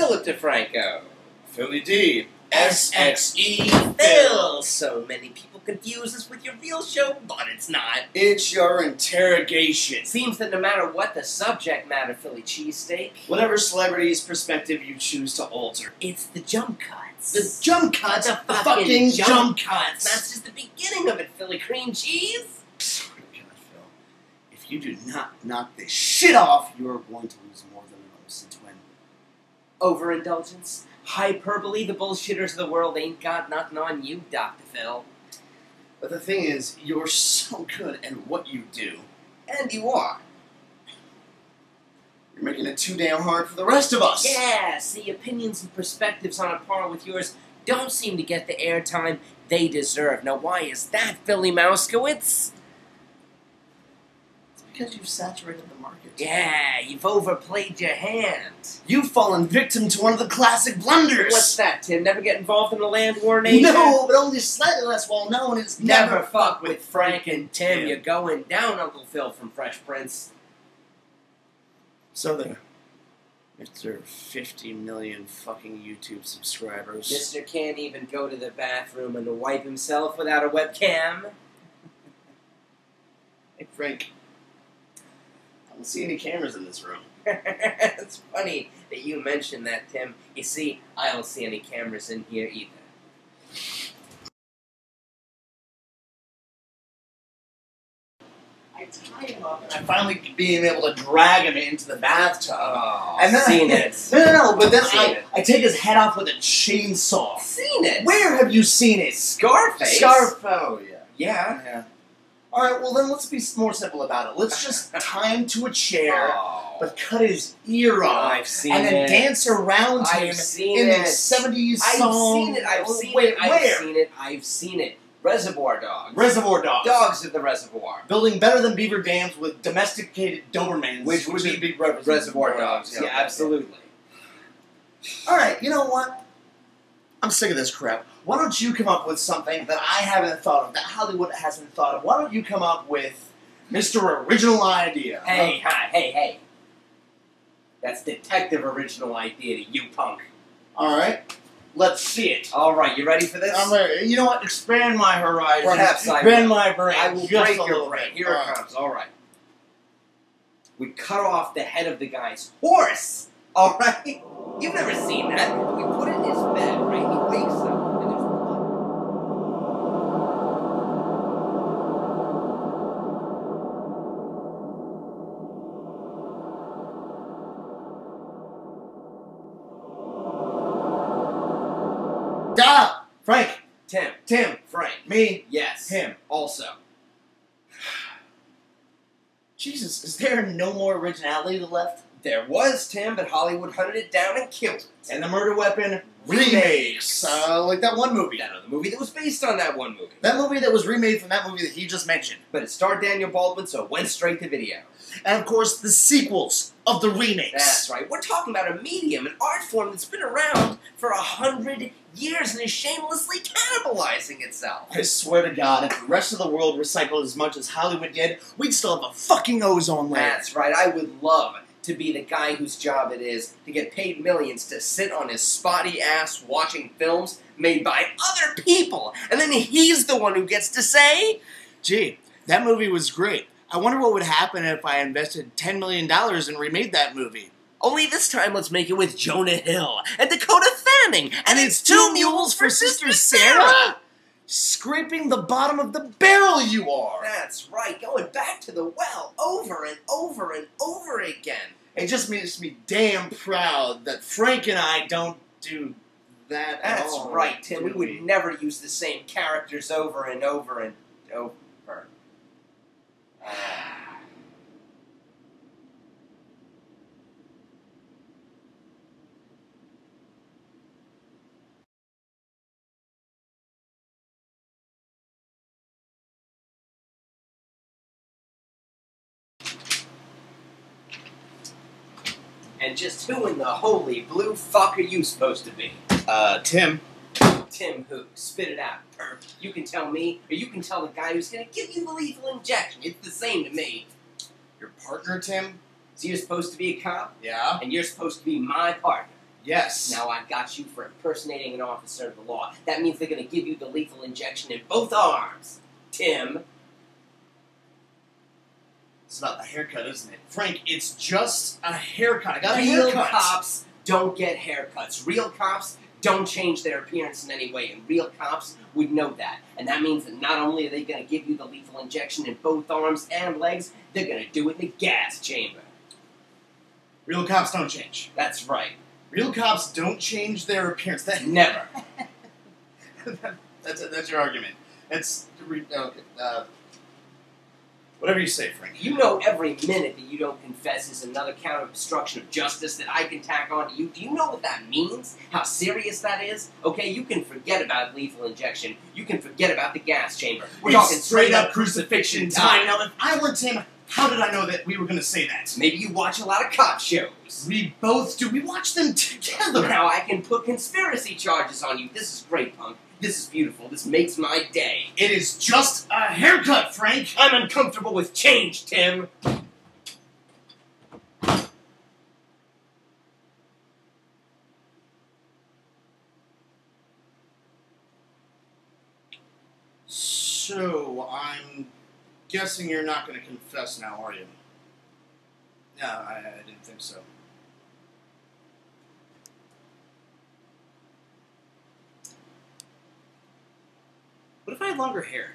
Philip DeFranco. Philly D. SXE Phil. So many people confuse us with your real show, but it's not. It's your interrogation. It seems that no matter what the subject matter, Philly cheesesteak, Whatever celebrity's perspective you choose to alter. it's the jump cuts. The jump cuts, The the fucking jump cuts. That's just the beginning of it, Philly cream cheese. I swear to God, Phil, if you do not knock this shit off, you are going to lose more than an innocent twin. Overindulgence, hyperbole, the bullshitters of the world ain't got nothing on you, Dr. Phil. But the thing is, you're so good at what you do. And you are. You're making it too damn hard for the rest of us. Yeah, see, opinions and perspectives on a par with yours don't seem to get the airtime they deserve. Now, why is that, Philly Mouskowitz? It's because you've saturated the market. Yeah, you've overplayed your hand. You've fallen victim to one of the classic blunders. What's that, Tim? Never get involved in a land war nation? No, but only slightly less well known. It's Never fuck with Frank and Tim. You're going down, Uncle Phil from Fresh Prince. So there. Mr. 50 million fucking YouTube subscribers. Mister can't even go to the bathroom and wipe himself without a webcam. Hey, Frank. I don't see any cameras in this room. It's funny that you mentioned that, Tim. You see, I don't see any cameras in here either. I tie him up, and I finally being able to drag him into the bathtub. Oh, and then seen it. No, but then Seen it. I take his head off with a chainsaw. Seen it. Where have you seen it? Scarface? Oh, yeah. Yeah. Alright, well then let's be more simple about it. Let's just tie him to a chair, Oh. but cut his ear off. I've seen and then it. dance around him I've seen in it. the 70s I've song. seen it. I've seen Wait, it. I've where? seen it. I've seen it. Reservoir Dogs. Reservoir Dogs. Dogs of the Reservoir. Building better than beaver dams with domesticated Dobermans. Which would be big Reservoir Dogs. Yeah, absolutely. Alright, you know what? I'm sick of this crap. Why don't you come up with something that I haven't thought of, that Hollywood hasn't thought of? Why don't you come up with Mr. Original Idea? Hey. That's detective original idea to you, punk. Alright, let's see it. All right, you ready for this? I'm ready. You know what? Expand my horizon. Perhaps I Expand will. my brain. I will just break a your little brain. bit. Here it comes. All right. We cut off the head of the guy's horse. All right. You've never seen that. We put it in his bed, right? He wakes up and there's blood. Ah! Frank! Tim. Frank. Me. Yes. Him. Also. Jesus, is there no more originality left? There was Tim, but Hollywood hunted it down and killed it. And the Murder Weapon Remakes. like that one movie. The movie that was based on that one movie. That movie that was remade from that movie that he just mentioned. But it starred Daniel Baldwin, so it went straight to video. And of course, the sequels of the remakes. That's right. We're talking about a medium, an art form that's been around for 100 years and is shamelessly cannibalizing itself. I swear to God, if the rest of the world recycled as much as Hollywood did, we'd still have a fucking ozone layer. That's right. I would love to be the guy whose job it is to get paid millions to sit on his spotty ass watching films made by other people, and then he's the one who gets to say, Gee, that movie was great. I wonder what would happen if I invested $10 million and remade that movie. only this time let's make it with Jonah Hill and Dakota Fanning, and it's Two Mules for Sister Sarah! Scraping the bottom of the barrel you are! That's right, going back to the well over and over and over again. It just makes me damn proud that Frank and I don't do that at That's all. right, Tim. We would never use the same characters over and over and over. And just who in the holy blue fuck are you supposed to be? Tim. Tim who? Spit it out, perp. You can tell me, or you can tell the guy who's gonna give you the lethal injection. It's the same to me. Your partner, Tim? So you're supposed to be a cop, Yeah. and you're supposed to be my partner. Yes. Now I've got you for impersonating an officer of the law. That means they're going to give you the lethal injection in both arms. Tim. It's about the haircut, isn't it? Frank, it's just a haircut. I got a Real haircut. cops don't get haircuts. Real cops don't change their appearance in any way, and real cops would know that. And that means that not only are they going to give you the lethal injection in both arms and legs, they're going to do it in the gas chamber. Real cops don't change. That's right. Real cops don't change their appearance. Never. That's your argument. It's whatever you say, Frank. You know every minute that you don't confess is another count of obstruction of justice that I can tack on to you. Do you know what that means? How serious that is? Okay, you can forget about lethal injection. You can forget about the gas chamber. We're talking straight up crucifixion time. Now, if I weren't Tim, how did I know that we were going to say that? Maybe you watch a lot of cop shows. We both do. We watch them together. Now I can put conspiracy charges on you. This is great, punk. This is beautiful. This makes my day. It is just a haircut, Frank. I'm uncomfortable with change, Tim. So, I'm guessing you're not going to confess now, are you? No, I didn't think so. What if I had longer hair?